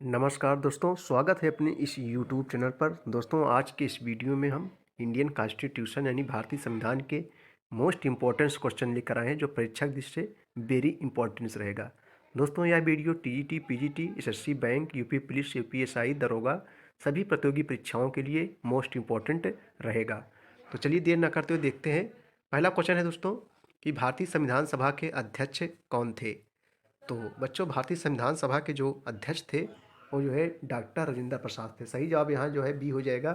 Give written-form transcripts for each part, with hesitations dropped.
नमस्कार दोस्तों, स्वागत है अपने इस यूट्यूब चैनल पर। दोस्तों, आज के इस वीडियो में हम इंडियन कॉन्स्टिट्यूशन यानी भारतीय संविधान के मोस्ट इम्पोर्टेंस क्वेश्चन लेकर आए हैं, जो परीक्षा की दृष्टि से वेरी इंपॉर्टेंस रहेगा। दोस्तों, यह video TGT, PGT, SSC, bank, UP police, UPSI, दरोगा सभी प्रतियोगी परीक्षाओं के लिए मोस्ट इम्पोर्टेंट रहेगा। तो चलिए देर न करते हुए देखते हैं। पहला क्वेश्चन है दोस्तों कि भारतीय संविधान सभा के अध्यक्ष कौन थे। तो बच्चों, भारतीय संविधान सभा के जो अध्यक्ष थे वो जो है डॉक्टर राजेंद्र प्रसाद थे। सही जवाब यहाँ जो है बी हो जाएगा।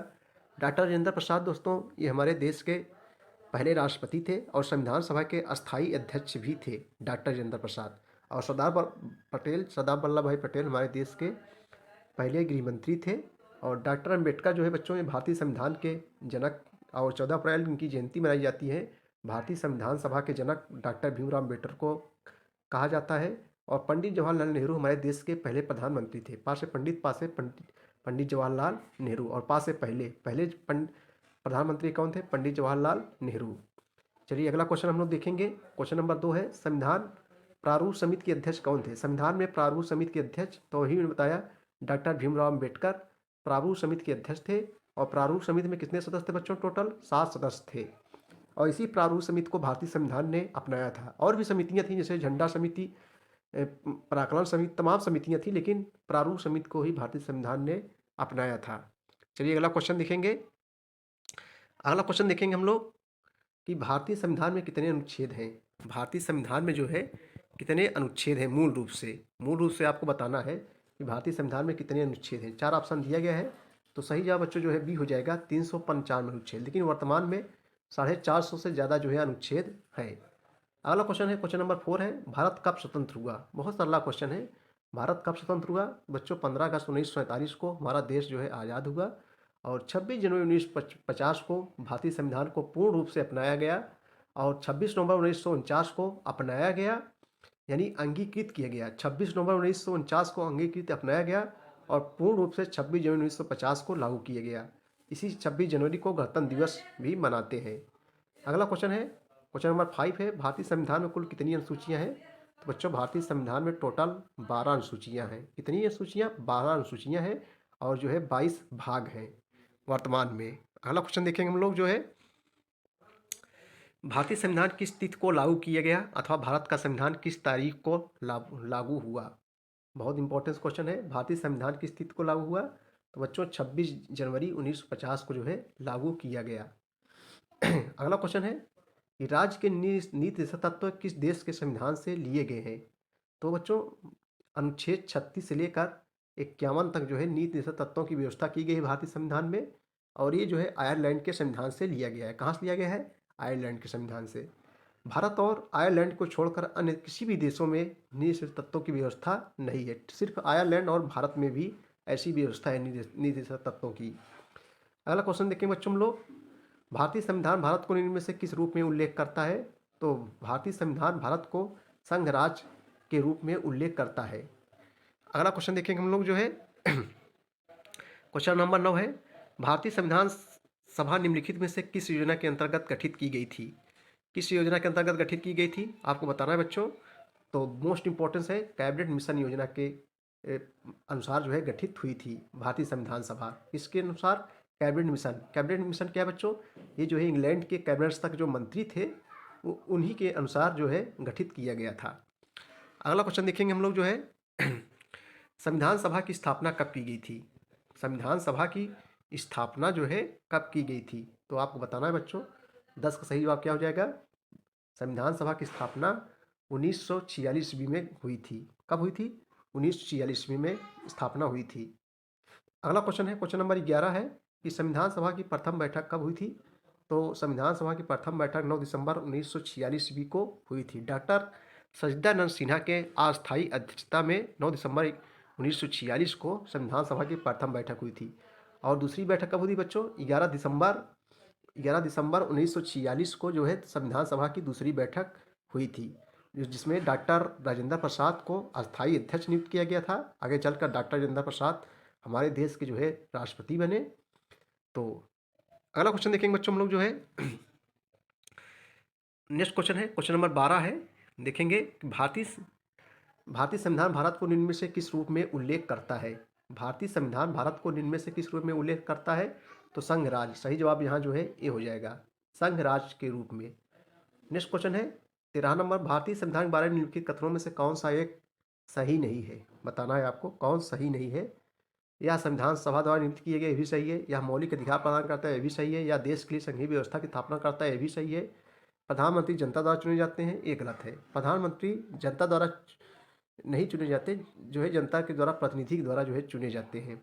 डॉक्टर राजेंद्र प्रसाद दोस्तों ये हमारे देश के पहले राष्ट्रपति थे और संविधान सभा के अस्थाई अध्यक्ष भी थे डॉक्टर राजेंद्र प्रसाद। और सरदार वल्लभ भाई पटेल हमारे देश के पहले गृह मंत्री थे। और डॉक्टर अम्बेडकर जो है बच्चों ये भारतीय संविधान के जनक, और 14 अप्रैल उनकी जयंती मनाई जाती है। भारतीय संविधान सभा के जनक डॉक्टर भीमराव अम्बेडकर को कहा जाता है। और पंडित जवाहरलाल नेहरू हमारे देश के पहले प्रधानमंत्री थे। पा से पंडित, पा से पंडित जवाहरलाल नेहरू, और पा से पहले पहले प्रधानमंत्री कौन थे? पंडित जवाहरलाल नेहरू। चलिए अगला क्वेश्चन हम लोग देखेंगे। क्वेश्चन नंबर 2 है, संविधान प्रारूप समिति के अध्यक्ष कौन थे? संविधान में प्रारूप समिति के अध्यक्ष तो ही मैंने बताया डॉक्टर भीमराव अम्बेडकर प्रारूप समिति के अध्यक्ष थे। और प्रारूप समिति में कितने सदस्य थे बच्चों? टोटल 7 सदस्य थे। और इसी प्रारूप समिति को भारतीय संविधान ने अपनाया था। और भी समितियां थी जैसे झंडा समिति, पराकलन समिति, तमाम समितियां थी, लेकिन प्रारूप समिति को ही भारतीय संविधान ने अपनाया था। चलिए अगला क्वेश्चन देखेंगे। अगला क्वेश्चन देखेंगे हम लोग कि भारतीय संविधान में कितने अनुच्छेद हैं। भारतीय संविधान में जो है कितने अनुच्छेद हैं मूल रूप से आपको बताना है कि भारतीय संविधान में कितने अनुच्छेद हैं। 4 ऑप्शन दिया गया है, तो सही जवाब बच्चों जो है बी हो जाएगा, 395 अनुच्छेद। लेकिन वर्तमान में 450 से ज़्यादा जो है अनुच्छेद है। अगला क्वेश्चन है, क्वेश्चन नंबर 4 है, भारत कब स्वतंत्र हुआ। बहुत सरला क्वेश्चन है। भारत कब स्वतंत्र हुआ बच्चों? 15 अगस्त 1947 को हमारा देश जो है आज़ाद हुआ। और 26 जनवरी 1950 को भारतीय संविधान को पूर्ण रूप से अपनाया गया। और 26 नवंबर 1949 को अपनाया गया, यानी अंगीकृत किया गया। 26 नवंबर 1949 को अंगीकृत अपनाया गया और पूर्ण रूप से 26 जनवरी 1950 को लागू किया गया। इसी 26 जनवरी को गणतंत्र दिवस भी मनाते हैं। अगला क्वेश्चन है, क्वेश्चन नंबर 5 है, भारतीय संविधान में कुल कितनी अनुसूचियां हैं। तो बच्चों भारतीय संविधान में टोटल 12 अनुसूचियां हैं। कितनी अनुसूचियां? 12 अनुसूचियां हैं। और जो है 22 भाग हैं वर्तमान में। अगला क्वेश्चन देखेंगे हम लोग जो है, भारतीय संविधान किस तिथि को लागू किया गया, अथवा भारत का संविधान किस तारीख को लागू हुआ। बहुत इंपॉर्टेंट क्वेश्चन है। भारतीय संविधान किस तिथि को लागू हुआ? तो बच्चों 26 जनवरी 1950 को जो है लागू किया गया। अगला क्वेश्चन है कि राज्य के नीति निर्देशक तत्व किस देश के संविधान से लिए गए हैं। तो बच्चों अनुच्छेद 36 से लेकर 51 तक जो है नीति निर्देशक तत्वों की व्यवस्था की गई है भारतीय संविधान में। और ये जो है आयरलैंड के संविधान से लिया गया है। कहाँ से लिया गया है? आयरलैंड के संविधान से। भारत और आयरलैंड को छोड़कर अन्य किसी भी देशों में नीति निर्देशक तत्वों की व्यवस्था नहीं है। सिर्फ आयरलैंड और भारत में भी ऐसी व्यवस्था है नीति निर्देशक तत्वों की। अगला क्वेश्चन देखें बच्चों हम लोग, भारतीय संविधान भारत को निम्न में से किस रूप में उल्लेख करता है। तो भारतीय संविधान भारत को संघ राज्य के रूप में उल्लेख करता है। अगला क्वेश्चन देखेंगे हम लोग जो है, क्वेश्चन नंबर 9 है, भारतीय संविधान सभा निम्नलिखित में से किस योजना के अंतर्गत गठित की गई थी। किस योजना के अंतर्गत गठित की गई थी आपको बताना है बच्चों। तो मोस्ट इंपॉर्टेंस है, कैबिनेट मिशन योजना के अनुसार जो है गठित हुई थी भारतीय संविधान सभा। इसके अनुसार कैबिनेट मिशन क्या है बच्चों? ये जो है इंग्लैंड के कैबिनेट्स तक जो मंत्री थे उन्हीं के अनुसार जो है गठित किया गया था। अगला क्वेश्चन देखेंगे हम लोग जो है, संविधान सभा की स्थापना कब की गई थी। संविधान सभा की स्थापना जो है कब की गई थी, तो आपको बताना है बच्चों। 10 का सही जवाब क्या हो जाएगा? संविधान सभा की स्थापना 1946 ईस्वी में हुई थी। कब हुई थी? 1946 ईस्वी में स्थापना हुई थी। अगला क्वेश्चन है, क्वेश्चन नंबर 11 है कि संविधान सभा की प्रथम बैठक कब हुई थी। तो संविधान सभा की प्रथम बैठक 9 दिसंबर 1946 ईस्वी को हुई थी। डॉक्टर सच्चिदानंद सिन्हा के अस्थायी अध्यक्षता में 9 दिसंबर 1946 को संविधान सभा की प्रथम बैठक हुई थी। और दूसरी बैठक कब हुई थी बच्चों? 11 दिसंबर 1946 को जो है संविधान सभा की दूसरी बैठक हुई थी, जिसमें डॉक्टर राजेंद्र प्रसाद को अस्थायी अध्यक्ष नियुक्त किया गया था। आगे चलकर डॉक्टर राजेंद्र प्रसाद हमारे देश के जो है राष्ट्रपति बने। तो अगला क्वेश्चन देखेंगे बच्चों हम लोग जो है, नेक्स्ट क्वेश्चन है, क्वेश्चन नंबर 12 है। देखेंगे भारतीय संविधान भारत को निम्न में से किस रूप में उल्लेख करता है। भारतीय संविधान भारत को निम्न में से किस रूप में उल्लेख करता है? तो संघ राज्य। सही जवाब यहाँ जो है ए हो जाएगा, संघ राज्य के रूप में। नेक्स्ट क्वेश्चन है 13 नंबर, भारतीय संविधान के बारे में निम्नलिखित कथनों में से कौन सा एक सही नहीं है? बताना है आपको कौन सही नहीं है। या संविधान सभा द्वारा नियुक्त किए गए, ये भी सही है। या मौलिक अधिकार प्रदान करता है, ये भी सही है। या देश के लिए संघीय व्यवस्था की स्थापना करता है, ये भी सही है। प्रधानमंत्री जनता द्वारा चुने जाते हैं, ये गलत है। प्रधानमंत्री जनता द्वारा नहीं चुने जाते, जो है जनता के द्वारा, प्रतिनिधि के द्वारा जो है चुने जाते हैं।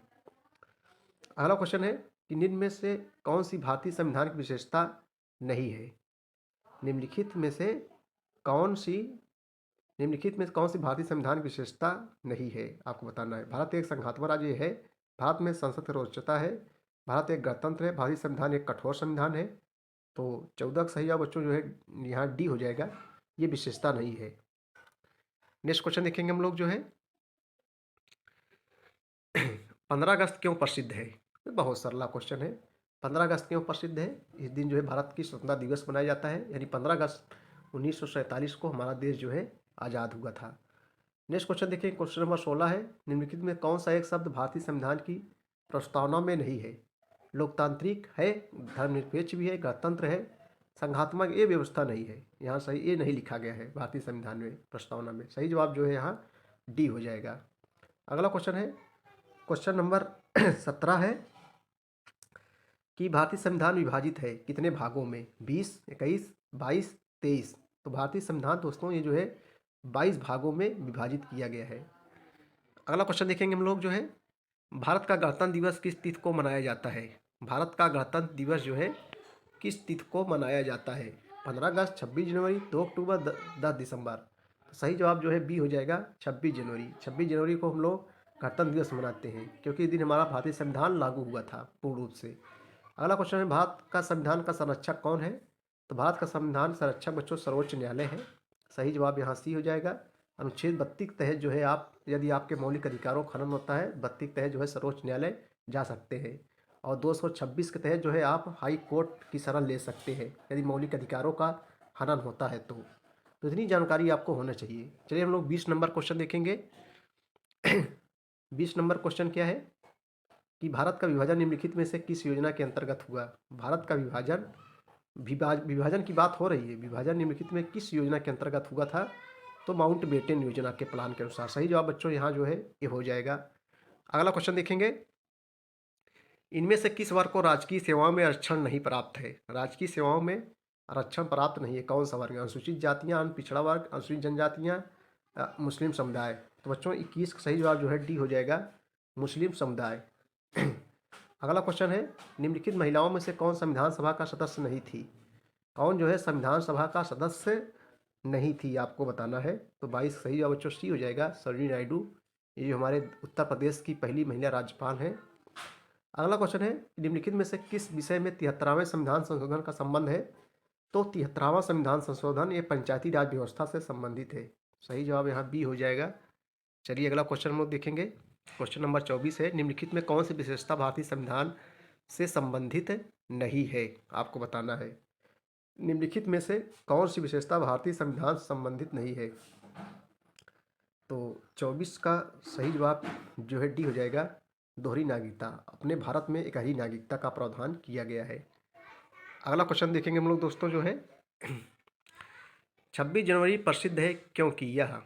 अगला क्वेश्चन है कि निम्न में से कौन सी भारतीय संविधान की विशेषता नहीं है? निम्नलिखित में से कौन सी भारतीय संविधान की विशेषता नहीं है, आपको बताना है। भारत एक संघात्मक राज्य है, भारत में संसद सर्वोच्चता है, भारत एक गणतंत्र है, भारतीय संविधान एक कठोर संविधान है। तो 14 का सही जवाब बच्चों जो है यहाँ डी हो जाएगा, ये विशेषता नहीं है। नेक्स्ट क्वेश्चन देखेंगे हम लोग जो है 15 अगस्त क्यों प्रसिद्ध है? बहुत सरला क्वेश्चन है। 15 अगस्त क्यों प्रसिद्ध है? इस दिन जो है भारत की स्वतंत्रता दिवस मनाया जाता है, यानी 15 अगस्त 1947 को हमारा देश जो है आज़ाद हुआ था। नेक्स्ट क्वेश्चन देखिए, क्वेश्चन नंबर 16 है, निम्नलिखित में कौन सा एक शब्द भारतीय संविधान की प्रस्तावना में नहीं है? लोकतांत्रिक है, धर्मनिरपेक्ष भी है, गणतंत्र है, संघात्मक, ये व्यवस्था नहीं है। यहाँ सही ये नहीं लिखा गया है भारतीय संविधान में, प्रस्तावना में। सही जवाब जो है यहाँ डी हो जाएगा। अगला क्वेश्चन है क्वेश्चन नंबर 17 है कि भारतीय संविधान विभाजित है कितने भागों में? 20, 21, 22, 23। तो भारतीय संविधान दोस्तों ये जो है 22 भागों में विभाजित किया गया है। अगला क्वेश्चन देखेंगे हम लोग जो है, भारत का गणतंत्र दिवस किस तिथि को मनाया जाता है? भारत का गणतंत्र दिवस जो है किस तिथि को मनाया जाता है? 15 अगस्त, 26 जनवरी, 2 अक्टूबर, 10 दिसंबर। तो सही जवाब जो है बी हो जाएगा, 26 जनवरी। 26 जनवरी को हम लोग गणतंत्र दिवस मनाते हैं, क्योंकि इस दिन हमारा भारतीय संविधान लागू हुआ था पूर्ण रूप से। अगला क्वेश्चन है, भारत का संविधान का संरक्षक कौन है? तो भारत का संविधान संरक्षक बच्चों सर्वोच्च न्यायालय है। सही जवाब यहाँ सी हो जाएगा। अनुच्छेद 32 के तहत जो है आप, यदि आपके मौलिक अधिकारों का हनन होता है, 32 के तहत जो है सर्वोच्च न्यायालय जा सकते हैं। और 226 के तहत जो है आप हाई कोर्ट की शरण ले सकते हैं, यदि मौलिक अधिकारों का हनन होता है तो इतनी जानकारी आपको होना चाहिए। चलिए हम लोग 20 नंबर क्वेश्चन देखेंगे। 20 नंबर क्वेश्चन क्या है कि भारत का विभाजन निम्नलिखित में से किस योजना के अंतर्गत हुआ? भारत का विभाजन की बात हो रही है, विभाजन निम्नलिखित में किस योजना के अंतर्गत हुआ था? तो माउंटबेटन योजना के प्लान के अनुसार। सही जवाब बच्चों यहाँ जो है ये हो जाएगा। अगला क्वेश्चन देखेंगे, इनमें से किस वर्ग को राजकीय सेवाओं में आरक्षण नहीं प्राप्त है? राजकीय सेवाओं में आरक्षण प्राप्त नहीं है, कौन सा वर्ग? अनुसूचित जातियाँ, पिछड़ा वर्ग, अनुसूचित जनजातियाँ, मुस्लिम समुदाय। तो बच्चों 21 का सही जवाब जो है डी हो जाएगा, मुस्लिम समुदाय। अगला क्वेश्चन है, निम्नलिखित महिलाओं में से कौन संविधान सभा का सदस्य नहीं थी? कौन जो है संविधान सभा का सदस्य नहीं थी, आपको बताना है। तो 22 सही जवाब बच्चों सी हो जाएगा, सरोजिनी नायडू। ये जो हमारे उत्तर प्रदेश की पहली महिला राज्यपाल हैं। अगला क्वेश्चन है, निम्नलिखित में से किस विषय में 73वें संविधान संशोधन का संबंध है? तो 73वां संविधान संशोधन ये पंचायती राज व्यवस्था से संबंधित है। सही जवाब यहाँ बी हो जाएगा। चलिए अगला क्वेश्चन हम लोग देखेंगे। क्वेश्चन नंबर 24 है, निम्नलिखित में कौन सी विशेषता भारतीय संविधान से संबंधित नहीं है? आपको बताना है निम्नलिखित में से कौन सी विशेषता भारतीय संविधान से संबंधित नहीं है। तो 24 का सही जवाब जो है डी हो जाएगा, दोहरी नागरिकता। अपने भारत में एक ही नागरिकता का प्रावधान किया गया है। अगला क्वेश्चन देखेंगे हम लोग दोस्तों जो है 26 जनवरी प्रसिद्ध है क्योंकि? यह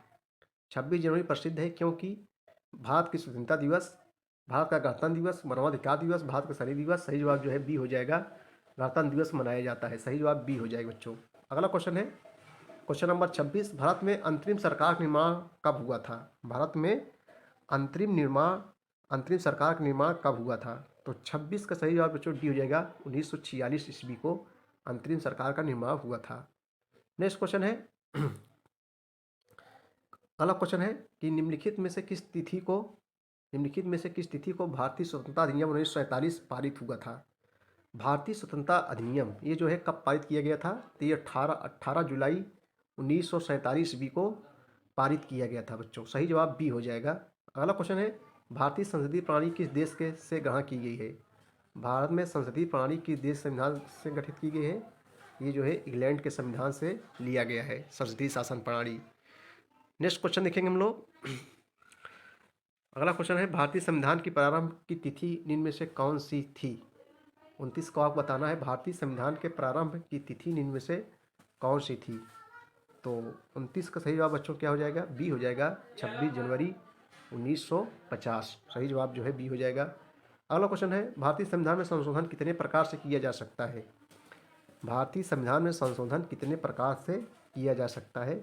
26 जनवरी प्रसिद्ध है क्योंकि भारत की स्वतंत्रता दिवस, भारत का गणतंत्र दिवस, मानवाधिकार दिवस, भारत का शहीद दिवस। सही जवाब जो है बी हो जाएगा, गणतंत्र दिवस मनाया जाता है। सही जवाब बी हो जाएगा बच्चों। अगला क्वेश्चन है क्वेश्चन नंबर 26, भारत में अंतरिम सरकार का निर्माण कब हुआ था? भारत में अंतरिम सरकार का निर्माण कब हुआ था? तो 26 का सही जवाब बच्चों डी हो जाएगा, 1946 ईस्वी को अंतरिम सरकार का निर्माण हुआ था। नेक्स्ट क्वेश्चन है अगला क्वेश्चन है कि निम्नलिखित में से किस तिथि को भारतीय स्वतंत्रता अधिनियम 1947 पारित हुआ था? भारतीय स्वतंत्रता अधिनियम ये जो है कब पारित किया गया था? तो ये 18 जुलाई 1947 ईस्वी को पारित किया गया था बच्चों। सही जवाब बी हो जाएगा। अगला क्वेश्चन है, भारतीय संसदीय प्रणाली किस देश के से ग्रहण की गई है? भारत में संसदीय प्रणाली किस देश संविधान से गठित की गई है? ये जो है इंग्लैंड के संविधान से लिया गया है संसदीय शासन प्रणाली। नेक्स्ट क्वेश्चन देखेंगे हम लोग अगला क्वेश्चन है, भारतीय संविधान की प्रारंभ की तिथि निम्न में से कौन सी थी? 29 को आपको बताना है, भारतीय संविधान के प्रारंभ की तिथि निम्न में से कौन सी थी? तो 29 का सही जवाब बच्चों क्या हो जाएगा? बी हो जाएगा, 26 जनवरी 1950। सही जवाब जो है बी हो जाएगा। अगला क्वेश्चन है, भारतीय संविधान में संशोधन कितने प्रकार से किया जा सकता है? भारतीय संविधान में संशोधन कितने प्रकार से किया जा सकता है?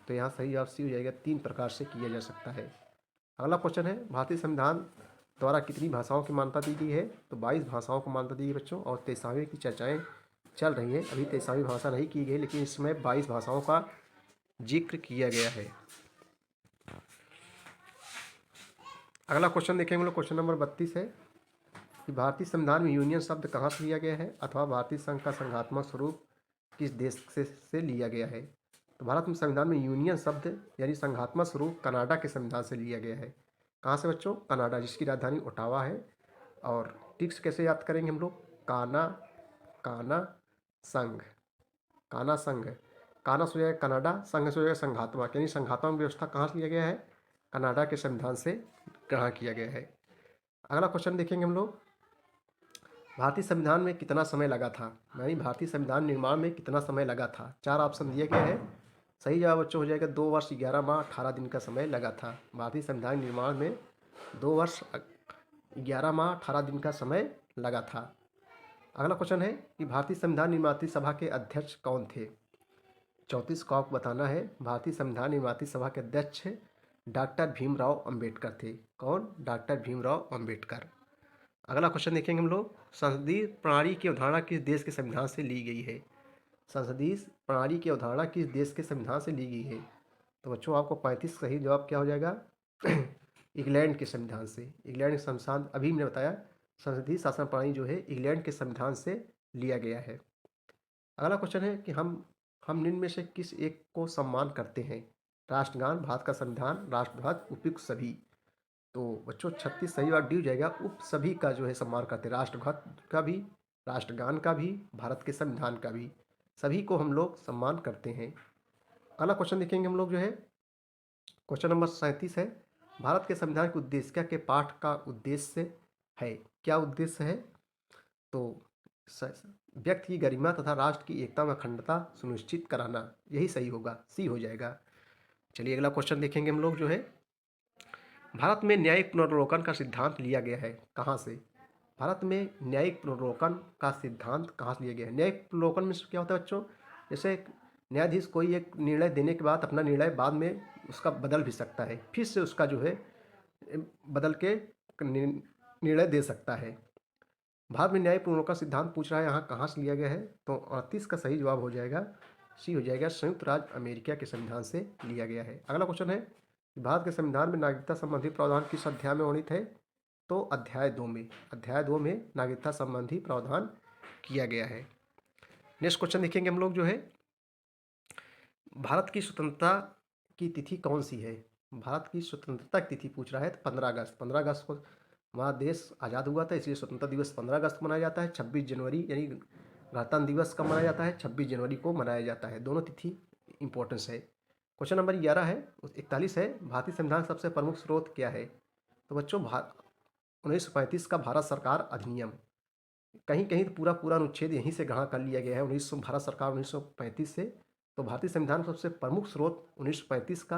तो यहाँ सही जवाब सी हो जाएगा, 3 प्रकार से किया जा सकता है। अगला क्वेश्चन है, भारतीय संविधान द्वारा कितनी भाषाओं की मान्यता दी गई है? तो 22 भाषाओं को मान्यता दी गई बच्चों, और 23वीं की चर्चाएं चल रही हैं। अभी 23वीं भाषा नहीं की गई, लेकिन इसमें 22 भाषाओं का जिक्र किया गया है। अगला क्वेश्चन देखेंगे हम लोग, क्वेश्चन नंबर 32 है कि भारतीय संविधान में यूनियन शब्द कहाँ से लिया गया है, अथवा भारतीय संघ का संघात्मक स्वरूप किस देश से लिया गया है? तो भारत में संविधान में यूनियन शब्द यानी संघात्मक स्वरूप कनाडा के संविधान से लिया गया है। कहाँ से बच्चों? कनाडा, जिसकी राजधानी ओटावा है। और टिक्स कैसे याद करेंगे हम लोग? काना संघ, काना संघ, काना से हो जाएगा कनाडा, संघ से हो जाएगा संघात्मक, यानी संघात्मक व्यवस्था कहाँ से लिया गया है? कनाडा के संविधान से ग्रहण किया गया है। अगला क्वेश्चन देखेंगे हम लोग, भारतीय संविधान में कितना समय लगा था? यानी भारतीय संविधान निर्माण में कितना समय लगा था? 4 ऑप्शन दिए गए हैं। सही जवाब बच्चों हो जाएगा 2 वर्ष 11 माह 18 दिन का समय लगा था। भारतीय संविधान निर्माण में 2 वर्ष 11 माह 18 दिन का समय लगा था। अगला क्वेश्चन है कि भारतीय संविधान निर्मात्री सभा के अध्यक्ष कौन थे? 34 को आपको बताना है, भारतीय संविधान निर्मात्री सभा के अध्यक्ष डॉक्टर भीमराव अंबेडकर थे। कौन? डॉक्टर भीमराव अंबेडकर। अगला क्वेश्चन देखेंगे हम लोग, संसदीय प्रणाली की अवधारणा किस देश के संविधान से ली गई है? संसदीय प्रणाली की अवधारणा किस देश के संविधान से ली गई है? तो बच्चों आपको 35 सही जवाब क्या हो जाएगा? इंग्लैंड के संविधान से। इंग्लैंड के संविधान, अभी मैंने बताया, संसदीय शासन प्रणाली जो है इंग्लैंड के संविधान से लिया गया है। अगला क्वेश्चन है कि हम निम्न में से किस एक को सम्मान करते हैं? राष्ट्रगान, भारत का संविधान, राष्ट्रध्वज, उपयुक्त सभी। तो बच्चों 36 सही जवाब डी हो जाएगा, उप सभी का जो है सम्मान करते हैं, राष्ट्रध्वज का भी, राष्ट्रगान का भी, भारत के संविधान का भी, सभी को हम लोग सम्मान करते हैं। अगला क्वेश्चन देखेंगे हम लोग जो है, क्वेश्चन नंबर 37 है, भारत के संविधान के उद्देश्य के पाठ का उद्देश्य है। क्या उद्देश्य है? तो व्यक्ति की गरिमा तथा राष्ट्र की एकता व अखंडता सुनिश्चित कराना, यही सही होगा, सी हो जाएगा। चलिए अगला क्वेश्चन देखेंगे हम लोग जो है, भारत में न्यायिक पुनर्वलोकन का सिद्धांत लिया गया है कहाँ से? भारत में न्यायिक पुनर्वलोकन का सिद्धांत कहाँ से लिया गया है? न्यायिक पुनर्वलोकन में क्या होता है बच्चों? जैसे न्यायाधीश कोई एक निर्णय देने के बाद अपना निर्णय बाद में उसका बदल भी सकता है, फिर से उसका जो है बदल के निर्णय दे सकता है। भारत में न्यायिक पुनर्वलोकन का सिद्धांत पूछ रहा है, यहाँ कहाँ से लिया गया है? तो 38 का सही जवाब हो जाएगा, सी हो जाएगा, संयुक्त राज्य अमेरिका के संविधान से लिया गया है। अगला क्वेश्चन है, भारत के संविधान में नागरिकता संबंधी प्रावधान किस अध्याय में वर्णित है? तो अध्याय 2 में, अध्याय 2 में नागरिकता संबंधी प्रावधान किया गया है। नेक्स्ट क्वेश्चन देखेंगे हम लोग जो है, भारत की स्वतंत्रता की तिथि कौन सी है? भारत की स्वतंत्रता की तिथि पूछ रहा है, तो 15 अगस्त। 15 अगस्त को हमारा देश आज़ाद हुआ था, इसलिए स्वतंत्रता दिवस 15 अगस्त को मनाया जाता है। 26 जनवरी यानी गणतंत्र दिवस कब मनाया जाता है? 26 जनवरी को मनाया जाता है। दोनों तिथि इंपॉर्टेंस है। क्वेश्चन नंबर 11 है, 41 है, भारतीय संविधान का सबसे प्रमुख स्रोत क्या है? तो बच्चों 1935 का भारत सरकार अधिनियम, कहीं कहीं तो पूरा पूरा अनुच्छेद यहीं से ग्रहण कर लिया गया है, भारत सरकार 1935 से। तो भारतीय संविधान का सबसे प्रमुख स्रोत 1935 का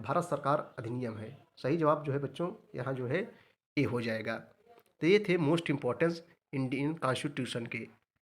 भारत सरकार अधिनियम है। सही जवाब जो है बच्चों यहाँ जो है ए हो जाएगा। तो ये थे मोस्ट इम्पॉर्टेंस इंडियन कॉन्स्टिट्यूशन के।